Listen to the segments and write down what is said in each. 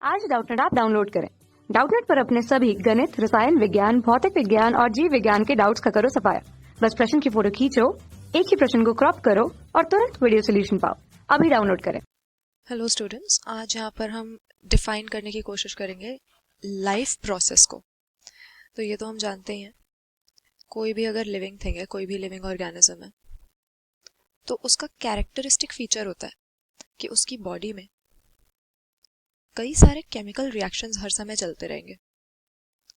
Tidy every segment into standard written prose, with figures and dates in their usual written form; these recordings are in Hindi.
आज डाउटनेट ऐप डाउनलोड करें। डाउटनेट पर अपने सभी गणित, रसायन विज्ञान, भौतिक विज्ञान और जीव विज्ञान के डाउट्स का करो सफाया। बस प्रश्न की फोटो खींचो, एक ही प्रश्न को क्रॉप करो और तुरंत वीडियो सोल्यूशन पाओ। अभी डाउनलोड करें। हेलो स्टूडेंट्स, आज यहाँ पर हम डिफाइन करने की कोशिश करेंगे लाइफ प्रोसेस को। तो ये तो हम जानते ही हैं, कोई भी अगर लिविंग थिंग है, कोई भी लिविंग ऑर्गेनिज्म है, तो उसका कैरेक्टरिस्टिक फीचर होता है कि उसकी बॉडी में कई सारे केमिकल रिएक्शंस हर समय चलते रहेंगे।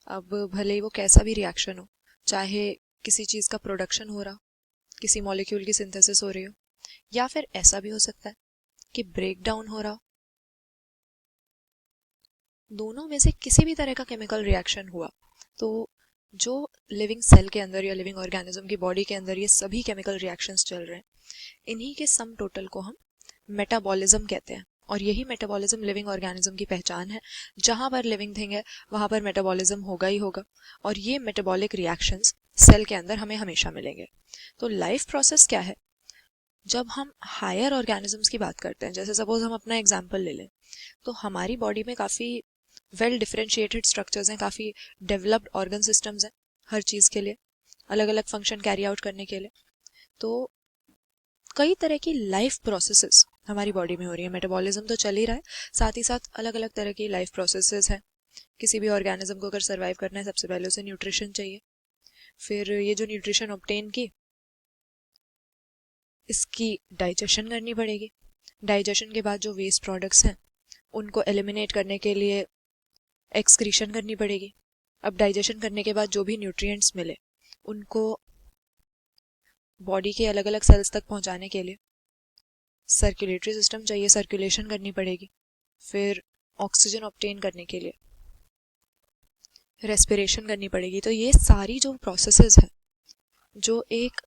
अब भले ही वो कैसा भी रिएक्शन हो, चाहे किसी चीज़ का प्रोडक्शन हो रहा, किसी मॉलिक्यूल की सिंथेसिस हो रही हो, या फिर ऐसा भी हो सकता है कि ब्रेक डाउन हो रहा हो। दोनों में से किसी भी तरह का केमिकल रिएक्शन हुआ तो जो लिविंग सेल के अंदर या लिविंग ऑर्गेनिज्म की बॉडी के अंदर ये सभी केमिकल रिएक्शंस चल रहे हैं, इन्हीं के सम टोटल को हम मेटाबॉलिज्म कहते हैं। और यही मेटाबॉलिज्म लिविंग ऑर्गेनिज्म की पहचान है। जहां पर लिविंग थिंग है वहां पर मेटाबॉलिज्म होगा ही होगा, और ये मेटाबॉलिक रिएक्शंस सेल के अंदर हमें हमेशा मिलेंगे। तो लाइफ प्रोसेस क्या है? जब हम हायर ऑर्गेनिजम्स की बात करते हैं, जैसे सपोज हम अपना एग्जांपल ले लें, तो हमारी बॉडी में काफ़ी वेल डिफरेंशिएटेड स्ट्रक्चर्स हैं, काफ़ी डेवलप्ड ऑर्गन सिस्टम्स हैं हर चीज़ के लिए, अलग अलग फंक्शन कैरी आउट करने के लिए। तो कई तरह की लाइफ प्रोसेसेस हमारी बॉडी में हो रही है। मेटाबॉलिज्म तो चल ही रहा है, साथ ही साथ अलग अलग तरह की लाइफ प्रोसेसेस हैं। किसी भी ऑर्गेनिज्म को अगर सर्वाइव करना है, सबसे पहले उसे न्यूट्रिशन चाहिए। फिर ये जो न्यूट्रिशन ऑब्टेन की, इसकी डाइजेशन करनी पड़ेगी। डाइजेशन के बाद जो वेस्ट प्रोडक्ट्स हैं उनको एलिमिनेट करने के लिए एक्सक्रीशन करनी पड़ेगी। अब डाइजेशन करने के बाद जो भी न्यूट्रिएंट्स मिले उनको बॉडी के अलग अलग सेल्स तक पहुंचाने के लिए सर्कुलेटरी सिस्टम चाहिए, सर्कुलेशन करनी पड़ेगी। फिर ऑक्सीजन ऑब्टेन करने के लिए रेस्पिरेशन करनी पड़ेगी। तो ये सारी जो प्रोसेसेस हैं जो एक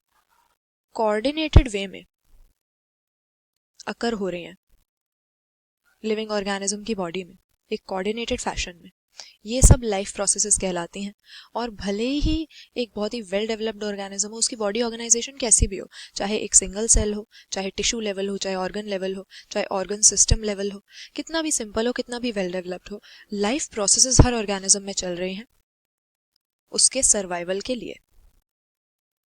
कोऑर्डिनेटेड वे में अकर हो रही हैं लिविंग ऑर्गेनिज्म की बॉडी में, एक कोऑर्डिनेटेड फैशन में, ये सब लाइफ प्रोसेसेस कहलाती हैं। और भले ही एक बहुत ही वेल डेवलप्ड ऑर्गेनिज्म हो, उसकी बॉडी ऑर्गेनाइजेशन कैसी भी हो, चाहे एक सिंगल सेल हो, चाहे टिश्यू लेवल हो, चाहे ऑर्गन लेवल हो, चाहे ऑर्गन सिस्टम लेवल हो, कितना भी सिंपल हो, कितना भी वेल डेवलप्ड हो, लाइफ प्रोसेसेस हर ऑर्गेनिज्म में चल रही हैं उसके सर्वाइवल के लिए।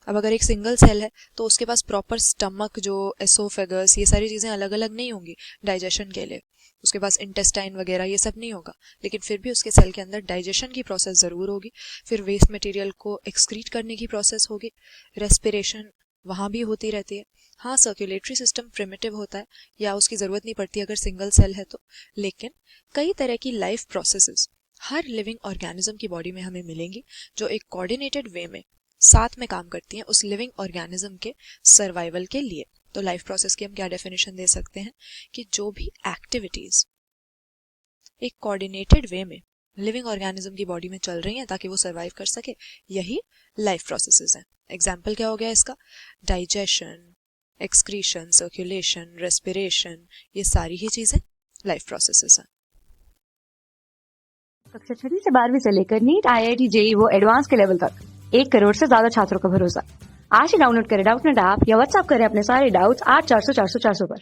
अब अगर एक सिंगल सेल है तो उसके पास प्रॉपर स्टमक, जो एसोफेगस, ये सारी चीज़ें अलग अलग नहीं होंगी डाइजेशन के लिए, उसके पास इंटेस्टाइन वगैरह ये सब नहीं होगा, लेकिन फिर भी उसके सेल के अंदर डाइजेशन की प्रोसेस ज़रूर होगी। फिर वेस्ट मटेरियल को एक्सक्रीट करने की प्रोसेस होगी, रेस्पिरेशन वहाँ भी होती रहती है। हाँ, सर्कुलेटरी सिस्टम प्रिमिटिव होता है या उसकी ज़रूरत नहीं पड़ती अगर सिंगल सेल है तो, लेकिन कई तरह की लाइफ प्रोसेसेस हर लिविंग ऑर्गेनिज्म की बॉडी में हमें मिलेंगी जो एक कोऑर्डिनेटेड वे में साथ में काम करती हैं उस लिविंग ऑर्गेनिज्म के सर्वाइवल के लिए। तो लाइफ प्रोसेस की हम क्या डेफिनेशन दे सकते हैं कि जो भी एक्टिविटीज एक कोऑर्डिनेटेड वे में लिविंग ऑर्गेनिज्म की बॉडी में चल रही हैं ताकि वो सर्वाइव कर सके, यही लाइफ प्रोसेसेस हैं। एग्जाम्पल क्या हो गया इसका? डाइजेशन, एक्सक्रीशन, सर्कुलेशन, रेस्पिरेशन, ये सारी ही चीजें लाइफ प्रोसेसेस हैं। कक्षा 6 से 12वीं से लेकर नीट, IIT, JEE वो एडवांस के लेवल तक 1 करोड़ से ज्यादा छात्रों का भरोसा। आज ही डाउनलोड करें डाउटनेट ऐप या व्हाट्सएप करें अपने सारे डाउट्स 8400 400 400 पर।